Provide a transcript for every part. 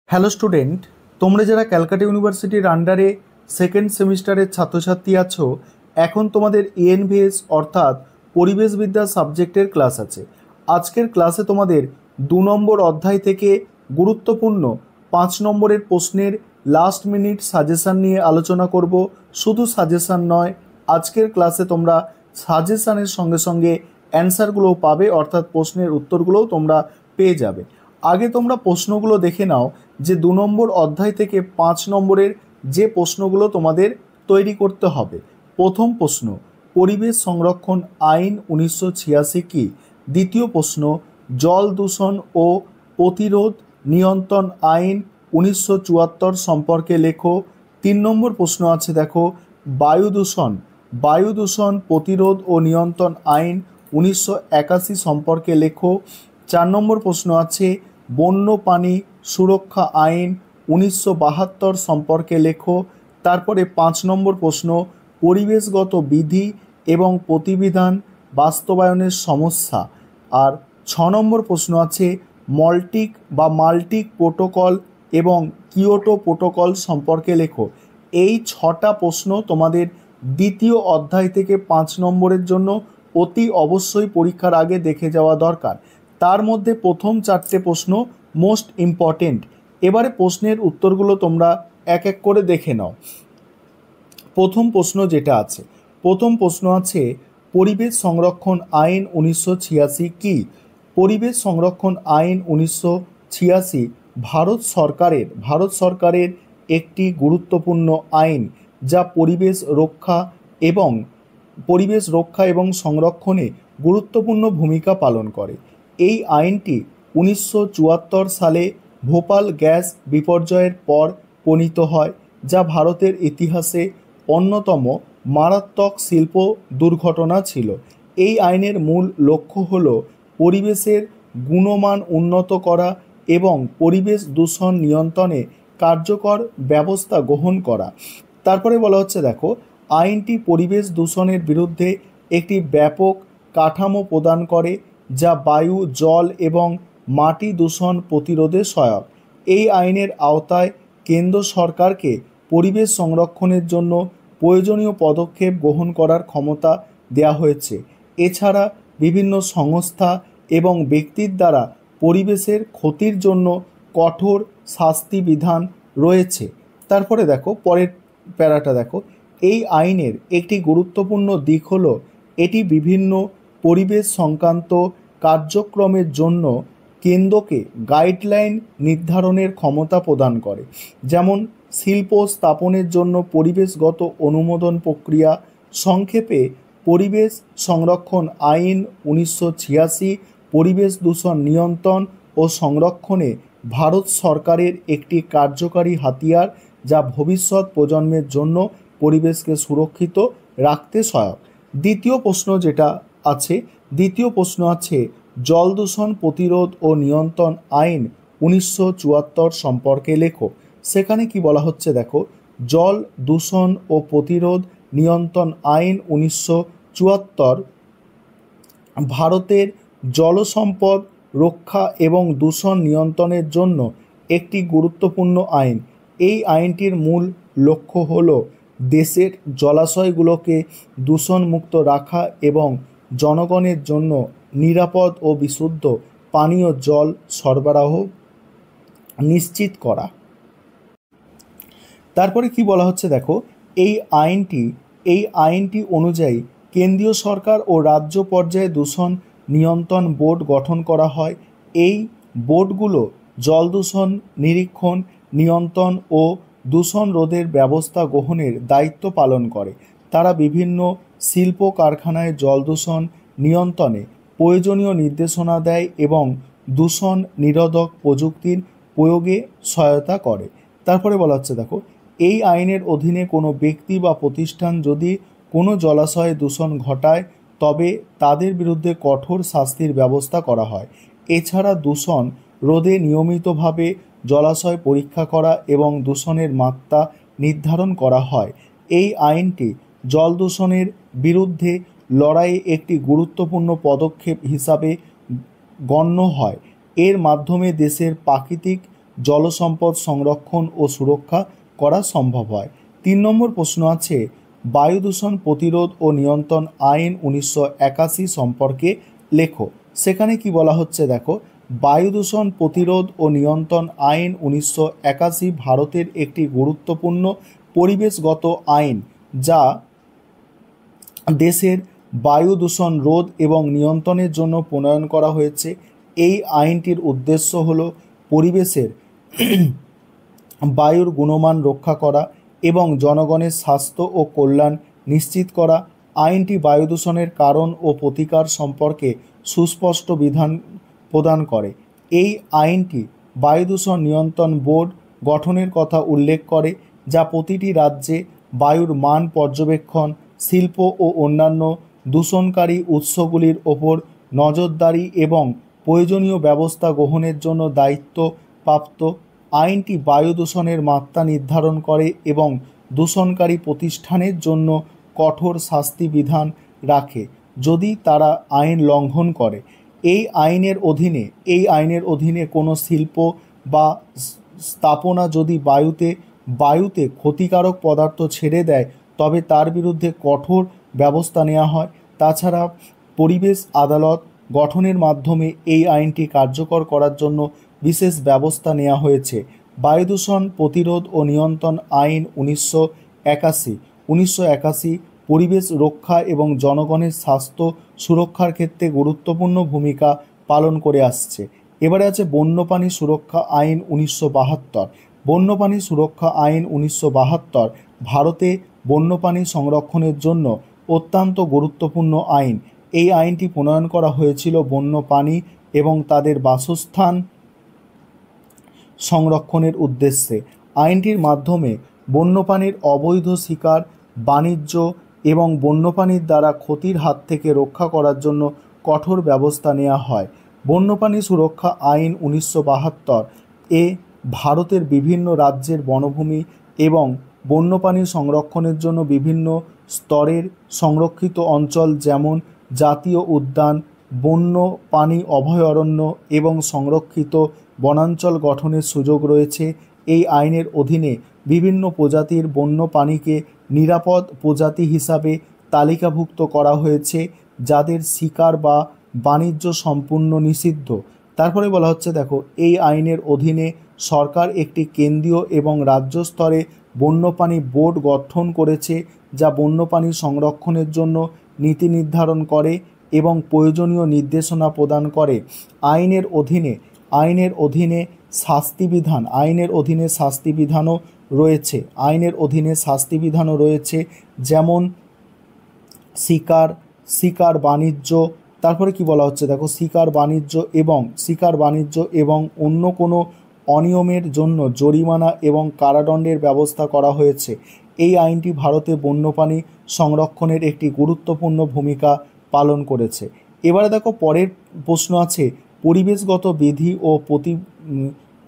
Hello student, তোমরা যারা ক্যালকাটা ইউনিভার্সিটির আন্ডারে সেকেন্ড সেমিস্টারের ছাত্রছাত্রী আছো, এখন তোমাদের ইএনভিএস অর্থাৎ পরিবেশবিদ্যা সাবজেক্টের ক্লাস আছে। আজকের ক্লাসে তোমাদের 2 নম্বর অধ্যায় থেকে গুরুত্বপূর্ণ 5 নম্বরের প্রশ্নের লাস্ট মিনিট সাজেশান নিয়ে আলোচনা করব। শুধু সাজেশান নয়, আজকের ক্লাসে তোমরা সাজেশানের সঙ্গে সঙ্গে অ্যান্সারগুলোও পাবে, অর্থাৎ প্রশ্নের উত্তরগুলোও তোমরা পেয়ে যাবে। আগে তোমরা প্রশ্নগুলো দেখে নাও যে 2 নম্বর অধ্যায় থেকে 5 নম্বরের যে প্রশ্নগুলো তোমাদের তৈরি করতে হবে। প্রথম প্রশ্ন, পরিবেশ সংরক্ষণ আইন 1986 কি? দ্বিতীয় প্রশ্ন, জল দূষণ ও প্রতিরোধ নিয়ন্ত্রণ আইন 1974 সম্পর্কে লেখো। 3 নম্বর প্রশ্ন আছে, দেখো, বায়ু দূষণ প্রতিরোধ ও নিয়ন্ত্রণ আইন 1981 সম্পর্কে লেখো। 4 নম্বর প্রশ্ন আছে, বন্যপ্রাণী সুরক্ষা আইন 1972 সম্পর্কে লেখো। তারপরে 5 নম্বর প্রশ্ন, পরিবেশগত বিধি এবং প্রতিবিধান বাস্তবায়নের সমস্যা। আর 6 নম্বর প্রশ্ন আছে, মাল্টিক প্রোটোকল এবং কিয়োটো প্রোটোকল সম্পর্কে লেখো। এই 6টা প্রশ্ন তোমাদের দ্বিতীয় অধ্যায় থেকে 5 নম্বরের জন্য অতি অবশ্যই পরীক্ষার আগে দেখে যাওয়া দরকার। তার মধ্যে প্রথম 4টে প্রশ্ন মোস্ট ইম্পর্টেন্ট। এবারে প্রশ্নের উত্তরগুলো তোমরা এক এক করে দেখে নাও। প্রথম প্রশ্ন যেটা আছে, প্রথম প্রশ্ন আছে, পরিবেশ সংরক্ষণ আইন 1986 কি? পরিবেশ সংরক্ষণ আইন 1986 ভারত সরকারের একটি গুরুত্বপূর্ণ আইন, যা পরিবেশ রক্ষা এবং সংরক্ষণে গুরুত্বপূর্ণ ভূমিকা পালন করে। এই আইনটি 1974 সালে ভোপাল গ্যাস বিপর্যয়ের পর প্রণীত হয়, যা ভারতের ইতিহাসে অন্যতম মারাত্মক শিল্প দুর্ঘটনা ছিল। এই আইনের মূল লক্ষ্য হল পরিবেশের গুণমান উন্নত করা এবং পরিবেশ দূষণ নিয়ন্ত্রণে কার্যকর ব্যবস্থা গ্রহণ করা। তারপরে বলা হচ্ছে, দেখো, আইনটি পরিবেশ দূষণের বিরুদ্ধে একটি ব্যাপক কাঠামো প্রদান করে, যা বায়ু, জল এবং মাটি দূষণ প্রতিরোধে সহায়ক। এই আইনের আওতায় কেন্দ্র সরকারকে পরিবেশ সংরক্ষণের জন্য প্রয়োজনীয় পদক্ষেপ গ্রহণ করার ক্ষমতা দেওয়া হয়েছে। এছাড়া বিভিন্ন সংস্থা এবং ব্যক্তির দ্বারা পরিবেশের ক্ষতির জন্য কঠোর শাস্তি বিধান রয়েছে। তারপরে দেখো, পরের প্যারাটা দেখো, এই আইনের একটি গুরুত্বপূর্ণ দিক হলো এটি বিভিন্ন পরিবেশ সংক্রান্ত কার্যক্রমের জন্য কেন্দ্রকে গাইডলাইন নির্ধারণের ক্ষমতা প্রদান করে, যেমন শিল্প স্থাপনের জন্য পরিবেশগত অনুমোদন প্রক্রিয়া। সংক্ষেপে, পরিবেশ সংরক্ষণ আইন 1986 পরিবেশ দূষণ নিয়ন্ত্রণ ও সংরক্ষণে ভারত সরকারের একটি কার্যকারী হাতিয়ার, যা ভবিষ্যৎ প্রজন্মের জন্য পরিবেশকে সুরক্ষিত রাখতে সহায়ক। দ্বিতীয় প্রশ্ন আছে, জল দূষণ প্রতিরোধ ও নিয়ন্ত্রণ আইন 1974 সম্পর্কে লেখো। সেখানে কি বলা হচ্ছে, দেখো, জল দূষণ ও প্রতিরোধ নিয়ন্ত্রণ আইন 1974 ভারতের জলসম্পদ রক্ষা এবং দূষণ নিয়ন্ত্রণের জন্য একটি গুরুত্বপূর্ণ আইন। এই আইনটির মূল লক্ষ্য হল দেশের জলাশয়গুলোকে দূষণমুক্ত রাখা এবং জনগণের জন্য নিরাপদ ও বিশুদ্ধ পানীয় জল সরবরাহ নিশ্চিত করা। তারপরে কি বলা হচ্ছে, দেখো, এই আইনটি অনুযায়ী কেন্দ্রীয় সরকার ও রাজ্য পর্যায়ে দূষণ নিয়ন্ত্রণ বোর্ড গঠন করা হয়। এই বোর্ডগুলো জল দূষণ নিরীক্ষণ, নিয়ন্ত্রণ ও দূষণ রোধের ব্যবস্থা গ্রহণের দায়িত্ব পালন করে। তারা বিভিন্ন শিল্প কারখানায় জল দূষণ নিয়ন্ত্রণে প্রয়োজনীয় নির্দেশনা দেয় এবং দূষণ নিরোধক প্রযুক্তির প্রয়োগে সহায়তা করে। তারপরে বলা হচ্ছে, দেখো, এই আইনের অধীনে কোনো ব্যক্তি বা প্রতিষ্ঠান যদি কোনো জলাশয়ে দূষণ ঘটায়, তবে তাদের বিরুদ্ধে কঠোর শাস্তির ব্যবস্থা করা হয়। এছাড়া দূষণ রোধে নিয়মিতভাবে জলাশয় পরীক্ষা করা এবং দূষণের মাত্রা নির্ধারণ করা হয়। এই আইনটি জল দূষণের বিরুদ্ধে লড়াইয়ে একটি গুরুত্বপূর্ণ পদক্ষেপ হিসাবে গণ্য হয়। এর মাধ্যমে দেশের প্রাকৃতিক জলসম্পদ সংরক্ষণ ও সুরক্ষা করা সম্ভব হয়। 3 নম্বর প্রশ্ন আছে, বায়ু দূষণ প্রতিরোধ ও নিয়ন্ত্রণ আইন 1981 সম্পর্কে লেখো। সেখানে কি বলা হচ্ছে দেখো, বায়ু দূষণ প্রতিরোধ ও নিয়ন্ত্রণ আইন 1981 ভারতের একটি গুরুত্বপূর্ণ পরিবেশগত আইন, যা দেশের বায়ু দূষণ রোধ এবং নিয়ন্ত্রণের জন্য প্রণয়ন করা হয়েছে। এই আইনটির উদ্দেশ্য হল পরিবেশের বায়ুর গুণমান রক্ষা করা এবং জনগণের স্বাস্থ্য ও কল্যাণ নিশ্চিত করা। আইনটি বায়ু দূষণের কারণ ও প্রতিকার সম্পর্কে সুস্পষ্ট বিধান প্রদান করে। এই আইনটি বায়ু দূষণ নিয়ন্ত্রণ বোর্ড গঠনের কথা উল্লেখ করে, যা প্রতিটি রাজ্যে বায়ুর মান পর্যবেক্ষণ, শিল্প ও অন্যান্য দূষণকারী উৎসগুলির ওপর নজরদারি এবং প্রয়োজনীয় ব্যবস্থা গ্রহণের জন্য দায়িত্বপ্রাপ্ত। আইনটি বায়ু দূষণের মাত্রা নির্ধারণ করে এবং দূষণকারী প্রতিষ্ঠানের জন্য কঠোর শাস্তি বিধান রাখে যদি তারা আইন লঙ্ঘন করে। এই আইনের অধীনে কোনো শিল্প বা স্থাপনা যদি বায়ুতে ক্ষতিকারক পদার্থ ছেড়ে দেয়, তবে তার বিরুদ্ধে কঠোর ব্যবস্থা নেওয়া হয়। তাছাড়া পরিবেশ আদালত গঠনের মাধ্যমে এই আইনটি কার্যকর করার জন্য বিশেষ ব্যবস্থা নেওয়া হয়েছে। বায়ু দূষণ প্রতিরোধ ও নিয়ন্ত্রণ আইন 1981 পরিবেশ রক্ষা এবং জনগণের স্বাস্থ্য সুরক্ষার ক্ষেত্রে গুরুত্বপূর্ণ ভূমিকা পালন করে আসছে। এবারে আছে বন্যপ্রাণী সুরক্ষা আইন 1972। বন্যপ্রাণী সুরক্ষা আইন 1972 ভারতে বন্যপ্রাণী সংরক্ষণের জন্য অত্যন্ত গুরুত্বপূর্ণ আইন। এই আইনটি প্রণয়ন করা হয়েছিল বন্যপ্রাণী এবং তাদের বাসস্থান সংরক্ষণের উদ্দেশ্যে। আইনটির মাধ্যমে বন্যপ্রাণীর অবৈধ শিকার, বাণিজ্য এবং বন্যপ্রাণীর দ্বারা ক্ষতির হাত থেকে রক্ষা করার জন্য কঠোর ব্যবস্থা নেওয়া হয়। বন্যপ্রাণী সুরক্ষা আইন 1972 এ ভারতের বিভিন্ন রাজ্যের বনভূমি এবং বন্যপ্রাণী সংরক্ষণের জন্য বিভিন্ন স্তরের সংরক্ষিত অঞ্চল, যেমন জাতীয় উদ্যান, বন্যপ্রাণী অভয়ারণ্য এবং সংরক্ষিত বনাঞ্চল গঠনের সুযোগ রয়েছে। এই আইনের অধীনে বিভিন্ন প্রজাতির বন্যপ্রাণীকে নিরাপদ প্রজাতি হিসাবে তালিকাভুক্ত করা হয়েছে, যাদের শিকার বা বাণিজ্য সম্পূর্ণ নিষিদ্ধ। তারপরে বলা হচ্ছে দেখো, এই আইনের অধীনে সরকার একটি কেন্দ্রীয় এবং রাজ্য স্তরে বন্যপ্রাণী বোর্ড গঠন করেছে, যা বন্যপ্রাণী সংরক্ষণের জন্য নীতি নির্ধারণ করে এবং প্রয়োজনীয় নির্দেশনা প্রদান করে। আইনের অধীনে শাস্তি বিধানও রয়েছে, যেমন শিকার বাণিজ্য। তারপরে কি বলা হচ্ছে দেখো, শিকার বাণিজ্য এবং অন্য কোনো অনিয়মের জন্য জরিমানা এবং কারাদণ্ডের ব্যবস্থা করা হয়েছে। এই আইনটি ভারতে বন্যপ্রাণী সংরক্ষণের একটি গুরুত্বপূর্ণ ভূমিকা পালন করেছে। এবারে দেখো পরের প্রশ্ন আছে, পরিবেশগত বিধি ও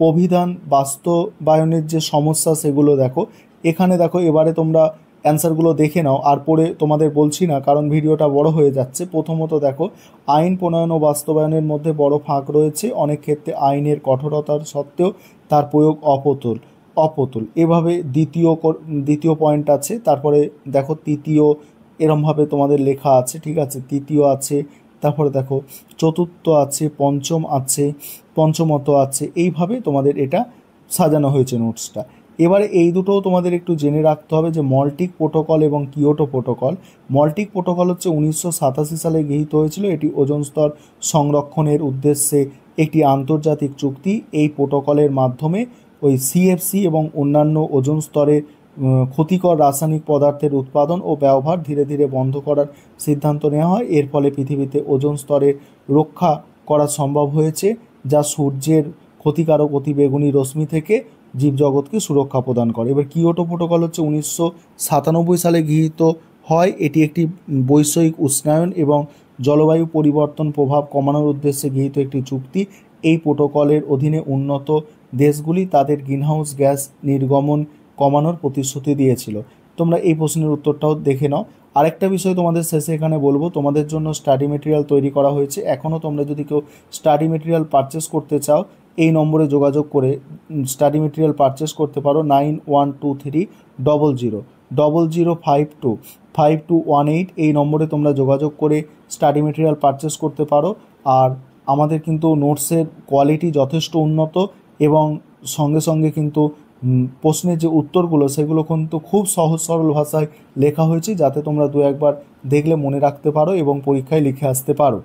প্রবিধান বাস্তবায়নের যে সমস্যা সেগুলো দেখো। এখানে দেখো, এবারে তোমরা অ্যান্সারগুলো দেখে নাও, আর পরে তোমাদের বলছি না কারণ ভিডিওটা বড় হয়ে যাচ্ছে। প্রথমত দেখো, আইন প্রণয়ন ও বাস্তবায়নের মধ্যে বড় ফাঁক রয়েছে। অনেক ক্ষেত্রে আইনের কঠোরতার সত্ত্বেও তার প্রয়োগ অপতুল। এভাবে দ্বিতীয় পয়েন্ট আছে। তারপরে দেখো তৃতীয়, এরমভাবে তোমাদের লেখা আছে, ঠিক আছে, তৃতীয় আছে। তারপরে দেখো চতুর্থ আছে, পঞ্চমত আছে। এইভাবে তোমাদের এটা সাজানো হয়েছে নোটসটা। এবারে এই দুটোও তোমাদের একটু জেনে রাখতে হবে যে মল্টিক প্রোটোকল এবং কিয়োটো প্রোটোকল। মল্টিক প্রোটোকল হচ্ছে 1987 সালে গৃহীত হয়েছিল। এটি ওজোন স্তর সংরক্ষণের উদ্দেশ্যে একটি আন্তর্জাতিক চুক্তি। এই প্রোটোকলের মাধ্যমে ওই সিএফসি এবং অন্যান্য ওজোন স্তরের ক্ষতিকর রাসায়নিক পদার্থের উৎপাদন ও ব্যবহার ধীরে ধীরে বন্ধ করার সিদ্ধান্ত নেওয়া হয়। এর ফলে পৃথিবীতে ওজোন স্তরের রক্ষা করা সম্ভব হয়েছে, যা সূর্যের ক্ষতিকারক অতিবেগুনি রশ্মি থেকে জীবজগৎকে সুরক্ষা প্রদান করে। এবার কিয়োটো প্রোটোকল হচ্ছে 1997 সালে গৃহীত হয়। এটি একটি বৈশ্বিক উষ্ণায়ন এবং জলবায়ু পরিবর্তন প্রভাব কমানোর উদ্দেশ্যে গৃহীত একটি চুক্তি। এই প্রোটোকলের অধীনে উন্নত দেশগুলি তাদের গ্রিনহাউস গ্যাস নির্গমন কমানোর প্রতিশ্রুতি দিয়েছিল। তোমরা এই প্রশ্নের উত্তরটাও দেখে নাও। আরেকটা বিষয় তোমাদের শেষে এখানে বলবো, তোমাদের জন্য স্টাডি মেটেরিয়াল তৈরি করা হয়েছে। এখনও তোমরা যদি কেউ স্টাডি মেটেরিয়াল পারচেস করতে চাও, এই নম্বরে যোগাযোগ করে স্টাডি মেটেরিয়াল পারচেস করতে পারো। 91230000525218 এই নম্বরে তোমরা যোগাযোগ করে স্টাডি মেটেরিয়াল পারচেস করতে পারো। আর আমাদের কিন্তু নোটসের কোয়ালিটি যথেষ্ট উন্নত এবং সঙ্গে সঙ্গে কিন্তু প্রশ্নের যে উত্তরগুলো সেগুলো কিন্তু খুব সহজ সরল ভাষায় লেখা হয়েছে, যাতে তোমরা দু একবার দেখলে মনে রাখতে পারো এবং পরীক্ষায় লিখে আসতে পারো।